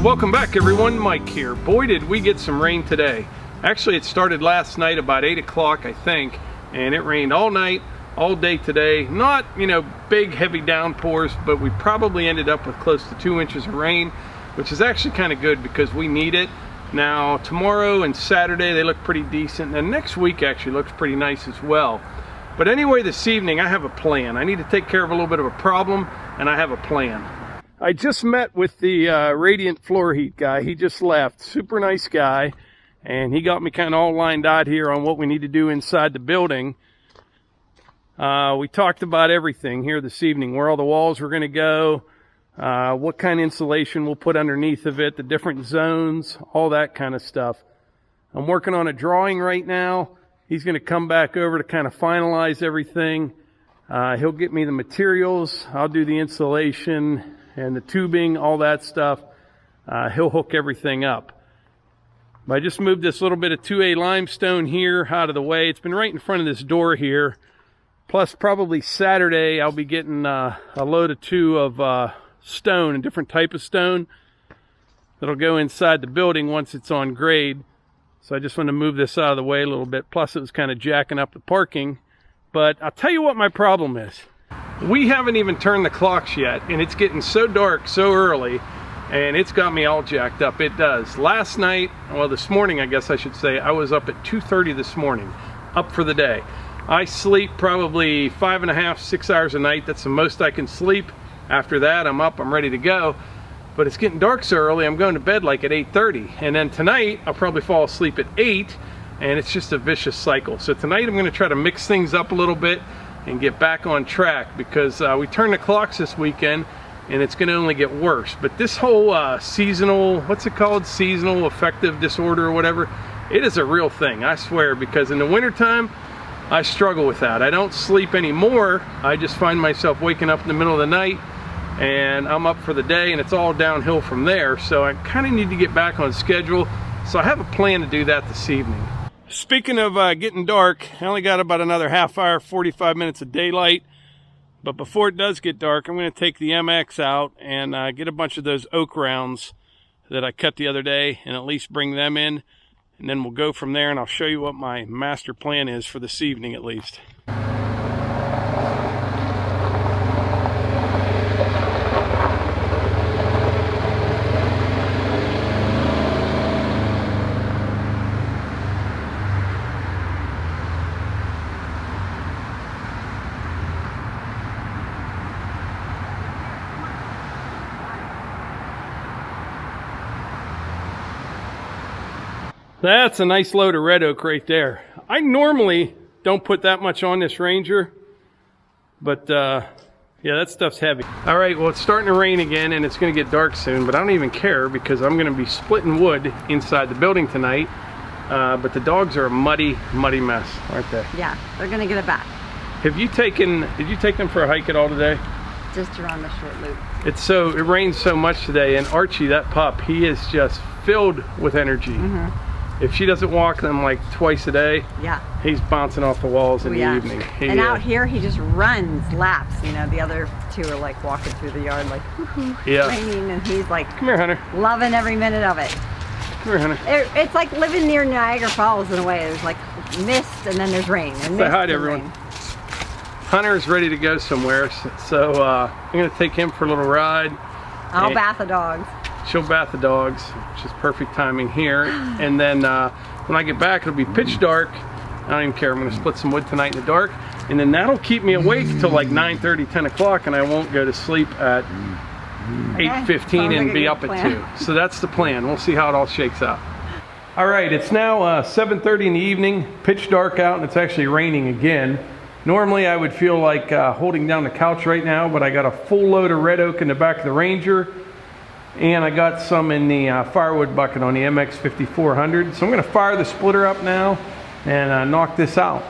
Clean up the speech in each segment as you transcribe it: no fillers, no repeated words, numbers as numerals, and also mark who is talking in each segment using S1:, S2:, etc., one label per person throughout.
S1: Welcome back everyone, Mike here. Boy did we get some rain today. Actually it started last night about 8 o'clock I think, and it rained all night, all day today. Not, you know, big heavy downpours, but we probably ended up with close to 2 inches of rain, which is actually kind of good because we need it. Now tomorrow and Saturday they look pretty decent, and next week actually looks pretty nice as well. But anyway, this evening I have a plan. I need to take care of a little bit of a problem, and I have a plan. I just met with the Radiant Floor Heat guy. He just left. Super nice guy, and he got me kind of all lined out here on what we need to do inside the building. We talked about everything here this evening, where all the walls were going to go, what kind of insulation we'll put underneath of it, the different zones, all that kind of stuff. I'm working on a drawing right now. He's going to come back over to kind of finalize everything. He'll get me the materials. I'll do the insulation and the tubing, all that stuff. He'll hook everything up. But I just moved this little bit of 2A limestone here out of the way. It's been right in front of this door here. Plus probably Saturday I'll be getting a load of 2 of stone, a different type of stone that'll go inside the building once it's on grade. So I just want to move this out of the way a little bit. Plus it was kind of jacking up the parking. But I'll tell you what my problem is. We haven't even turned the clocks yet, and it's getting so dark so early, and it's got me all jacked up. It does. Last night, well this morning I guess I should say, I was up at 2:30 this morning, up for the day. I sleep probably 5.5, 6 hours a night. That's the most I can sleep. After that I'm up, I'm ready to go. But it's getting dark so early, I'm going to bed like at 8:30. And then tonight, I'll probably fall asleep at 8, and it's just a vicious cycle. So tonight I'm gonna try to mix things up a little bit and get back on track, because we turn the clocks this weekend and it's going to only get worse. But this whole seasonal, what's it called, seasonal affective disorder or whatever, it is a real thing, I swear, because in the wintertime I struggle with that. I don't sleep anymore. I just find myself waking up in the middle of the night and I'm up for the day, and it's all downhill from there. So I kind of need to get back on schedule, so I have a plan to do that this evening. Speaking of getting dark, I only got about another half hour, 45 minutes of daylight. But before it does get dark, I'm going to take the MX out and get a bunch of those oak rounds that I cut the other day and at least bring them in. And then we'll go from there, and I'll show you what my master plan is for this evening at least. That's a nice load of red oak right there. I normally don't put that much on this Ranger, but yeah, that stuff's heavy. All right, well, it's starting to rain again, and it's going to get dark soon, but I don't even care because I'm going to be splitting wood inside the building tonight. But the dogs are a muddy mess, aren't they? Yeah, they're going to get a bath. Did you take them for a hike at all today? Just around the short loop. It rains so much today, and Archie, that pup, he is just filled with energy. Mm-hmm. If she doesn't walk them like twice a day, yeah, he's bouncing off the walls in the evening. And out here, he just runs laps. You know, the other 2 are like walking through the yard like, woohoo, raining, and he's like, come here, Hunter, loving every minute of it. Come here, Hunter. It's like living near Niagara Falls in a way. There's like mist, and then there's rain. And say hi to everyone. Rain. Hunter is ready to go somewhere, so I'm going to take him for a little ride. I'll bath the dogs. She'll bath the dogs, which is perfect timing here. And then when I get back, it'll be pitch dark. I don't even care. I'm going to split some wood tonight in the dark. And then that'll keep me awake till like 9:30, 10 o'clock, and I won't go to sleep at 8:15 and be up at 2. So that's the plan. We'll see how it all shakes out. All right, it's now 7:30 in the evening, pitch dark out, and it's actually raining again. Normally I would feel like holding down the couch right now, but I got a full load of red oak in the back of the Ranger. And I got some in the firewood bucket on the MX 5400. So I'm going to fire the splitter up now and knock this out.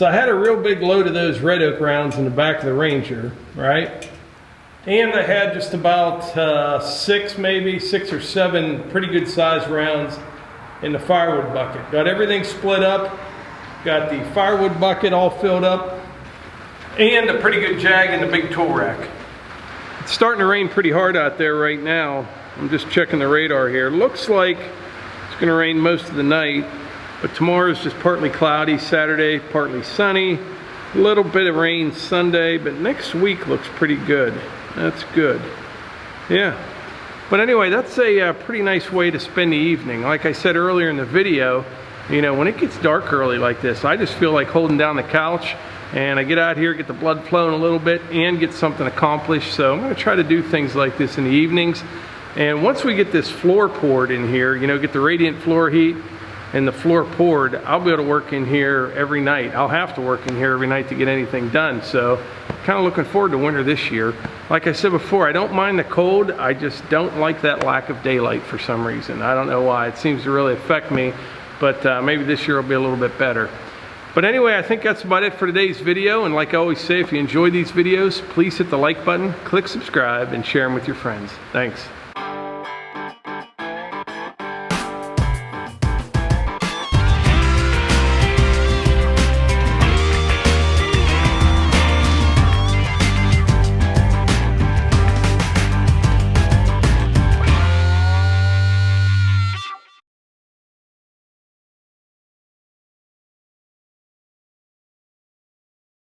S1: So I had a real big load of those red oak rounds in the back of the Ranger, right? And I had just about six or seven pretty good sized rounds in the firewood bucket. Got everything split up, got the firewood bucket all filled up, and a pretty good jag in the big tool rack. It's starting to rain pretty hard out there right now. I'm just checking the radar here. Looks like it's gonna rain most of the night, but tomorrow's just partly cloudy, Saturday partly sunny, a little bit of rain Sunday, but next week looks pretty good. That's good. Yeah. But anyway, that's a pretty nice way to spend the evening. Like I said earlier in the video, you know, when it gets dark early like this, I just feel like holding down the couch, and I get out here, get the blood flowing a little bit, and get something accomplished. So I'm gonna try to do things like this in the evenings. And once we get this floor poured in here, you know, get the radiant floor heat and the floor poured, I'll be able to work in here every night. I'll have to work in here every night to get anything done. So kind of looking forward to winter this year. Like I said before, I don't mind the cold. I just don't like that lack of daylight for some reason. I don't know why. It seems to really affect me, but maybe this year will be a little bit better. But anyway, I think that's about it for today's video. And like I always say, if you enjoy these videos, please hit the like button, click subscribe, and share them with your friends. Thanks.